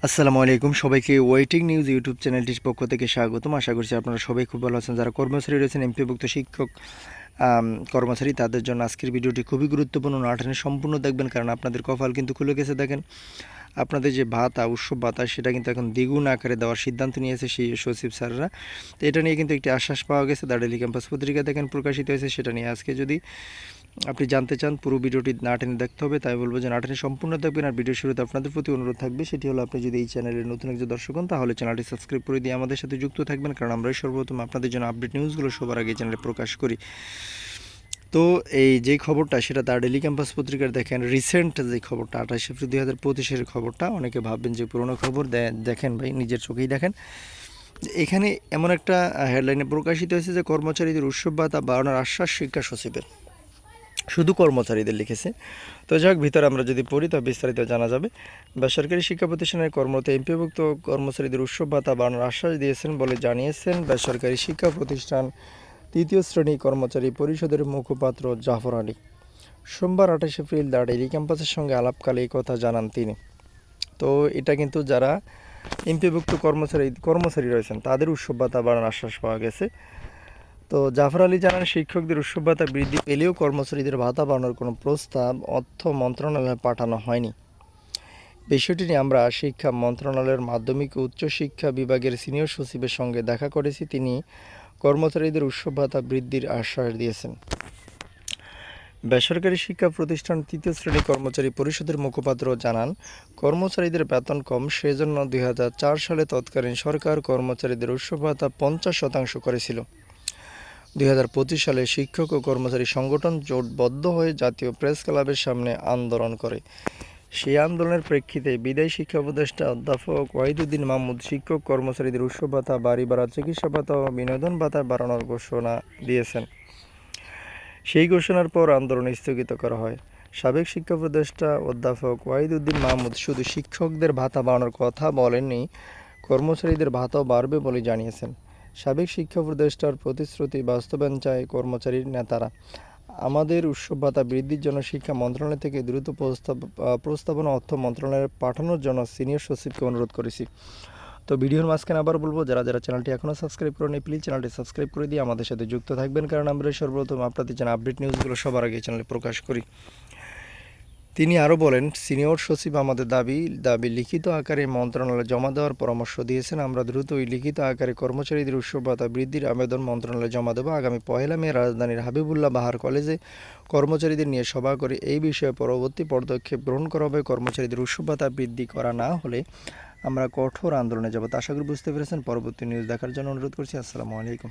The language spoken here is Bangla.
আসসালামু আলাইকুম সবাইকে ওয়েটিং নিউজ ইউটিউব চ্যানেলটির পক্ষ থেকে স্বাগতম। আশা করছি আপনারা সবাই খুব ভালো আছেন। যারা কর্মচারী রয়েছেন এমপিভুক্ত শিক্ষক কর্মচারী তাদের জন্য আজকের ভিডিওটি খুবই গুরুত্বপূর্ণ। না টেনে সম্পূর্ণ দেখবেন, কারণ আপনাদের কপাল কিন্তু খুলে গেছে। দেখেন, আপনাদের যে ভাতা উৎসব ভাতা সেটা কিন্তু এখন দ্বিগুণ আকারে দেওয়ার সিদ্ধান্ত নিয়েছে সেই সচিব স্যাররা। তো এটা নিয়ে কিন্তু একটি আশ্বাস পাওয়া গেছে। দ্য ডেইলি ক্যাম্পাস পত্রিকা দেখেন প্রকাশিত হয়েছে। সেটা নিয়ে আজকে যদি আপনি জানতে চান পুরো ভিডিওটি না টেনে দেখতে হবে, তাই বলবো যে না টেনে সম্পূর্ণ দেখবেন। আর ভিডিও শুরুতে আপনাদের প্রতি অনুরোধ থাকবে, সেটি হলো আপনি যদি এই চ্যানেলের নতুন একজন দর্শক হন তাহলে চ্যানেলটি সাবস্ক্রাইব করে দিয়ে আমাদের সাথে যুক্ত থাকবেন, কারণ আমরাই সর্বপ্রথম আপনাদের জন্য আপডেট নিউজগুলো সবার আগে চ্যানেলে প্রকাশ করি। তো এই যে খবরটা সেটা তার ডেইলি ক্যাম্পাস পত্রিকার দেখেন রিসেন্ট যে খবরটা 28 এপ্রিল 2025-এর খবরটা। অনেকে ভাববেন যে পুরোনো খবর, দেখেন ভাই নিজের চোখেই দেখেন। এখানে এমন একটা হেডলাইনে প্রকাশিত হয়েছে যে কর্মচারীদের উৎসব ভাতা বাড়ানোর আশ্বাস শিক্ষা সচিবের। শুধু কর্মচারীদের লিখেছে। তো যাক, ভিতরে আমরা যদি পড়ি তবে বিস্তারিত জানা যাবে। বেসরকারি শিক্ষা প্রতিষ্ঠানের কর্মরত এমপিভুক্ত কর্মচারীদের উৎসব ভাতা বাড়ানোর আশ্বাস দিয়েছেন বলে জানিয়েছেন বেসরকারি শিক্ষা প্রতিষ্ঠান তৃতীয় শ্রেণী কর্মচারী পরিষদের মুখপাত্র জাফর আলী। সোমবার 28 এপ্রিল দ্য ডেইলি ক্যাম্পাসের সঙ্গে আলাপকালে এই কথা জানান তিনি। তো এটা কিন্তু যারা এমপিভুক্ত কর্মচারী রয়েছেন তাদের উৎসব ভাতা বাড়ানোর আশ্বাস পাওয়া গেছে। তো জাফর আলী জানান, শিক্ষকদের উৎসব ভাতা বৃদ্ধি পেলেও কর্মচারীদের ভাতা বাড়ানোর কোনো প্রস্তাব অর্থ মন্ত্রণালয়ে পাঠানো হয়নি। বিষয়টি নিয়ে আমরা শিক্ষা মন্ত্রণালয়ের মাধ্যমিক ও উচ্চশিক্ষা বিভাগের সিনিয়র সচিবের সঙ্গে দেখা করেছি। তিনি কর্মচারীদের উৎসব ভাতা বৃদ্ধির আশ্বাস দিয়েছেন। বেসরকারি শিক্ষা প্রতিষ্ঠান তৃতীয় শ্রেণী কর্মচারী পরিষদের মুখপাত্র জানান, কর্মচারীদের বেতন কম, সেজন্য 2004 সালে তৎকালীন সরকার কর্মচারীদের উৎসব ভাতা 50% করেছিল। 2025 সালে শিক্ষক ও কর্মচারী সংগঠন জোটবদ্ধ হয়ে জাতীয় প্রেস ক্লাবের সামনে আন্দোলন করে। সেই আন্দোলনের প্রেক্ষিতে বিদায়ী শিক্ষা উপদেষ্টা অধ্যাপক ওয়াহিদুদ্দিন মাহমুদ শিক্ষক কর্মচারীদের উৎসব ভাতা, বাড়ি ভাড়া, চিকিৎসা ভাতা ও বিনোদন ভাতা বাড়ানোর ঘোষণা দিয়েছেন। সেই ঘোষণার পর আন্দোলন স্থগিত করা হয়। সাবেক শিক্ষা উপদেষ্টা অধ্যাপক ওয়াহিদুদ্দিন মাহমুদ শুধু শিক্ষকদের ভাতা বাড়ানোর কথা বলেননি, কর্মচারীদের ভাতাও বাড়বে বলে জানিয়েছেন। সাবেক শিক্ষা উপদেষ্টার প্রতিশ্রুতি বাস্তবায়ন চায় কর্মচারীর নেতারা। আমাদের উৎসব ভাতা বৃদ্ধির জন্য শিক্ষা মন্ত্রণালয় থেকে দ্রুত প্রস্তাবনা অর্থ মন্ত্রণালয়ে পাঠানোর জন্য সিনিয়র সচিবকে অনুরোধ করেছি। তো ভিডিওর মাঝখানে আবার বলবো, যারা চ্যানেলটি এখনও সাবস্ক্রাইব করেনি প্লিজ চ্যানেলটি সাবস্ক্রাইব করে দিয়ে আমাদের সাথে যুক্ত থাকবেন, কারণ আমরা সর্বপ্রথম আপনাদের জন্য আপডেট নিউজগুলো সবার আগে চ্যানেলে প্রকাশ করি। তিনি আরও বলেন, সিনিয়র সচিব আমাদের দাবি লিখিত আকারে মন্ত্রণালয়ে জমা দেওয়ার পরামর্শ দিয়েছেন। আমরা দ্রুতই লিখিত আকারে কর্মচারীদের উৎসব ভাতা বৃদ্ধির আবেদন মন্ত্রণালয়ে জমা দেব। আগামী 1 মে রাজধানীর হাবিবুল্লাহ বাহার কলেজে কর্মচারীদের নিয়ে সভা করে এই বিষয়ে পরবর্তী পদক্ষেপ গ্রহণ করা হবে। কর্মচারীদের উৎসব ভাতা বৃদ্ধি করা না হলে আমরা কঠোর আন্দোলনে যাব। আশা করি বুঝতে পেরেছেন। পরবর্তী নিউজ দেখার জন্য অনুরোধ করছি। আসসালামু আলাইকুম।